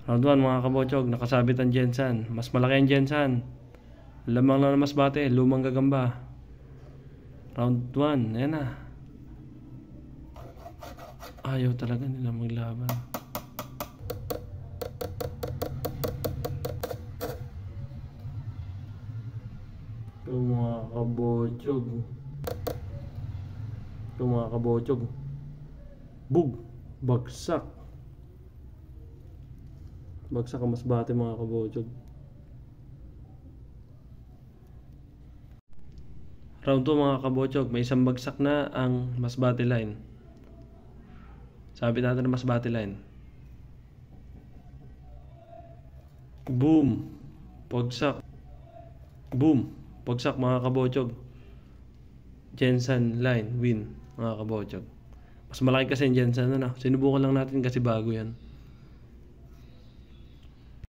Round 1 mga kabotsog, nakasabit ang Jensan. Mas malaki ang Jensan. Lamang lang na mas bate, lumang gagamba. Round 1, ayan na. Ayaw talaga nila maglaban. Ito mga kabotsog. Ito mga kabotsog. Bug! Bagsak! Bagsak ang mas bate mga kabotsog. Round 2 mga kabotsog, may isang bagsak na ang mas bate line. Sabit natin ang mas bate line. Boom! Bagsak. Boom! Bagsak mga kabotsog. Jensan line, win mga kabotsog. Mas malaki kasi yung Jensan, ano? Sinubukan lang natin kasi bago yan.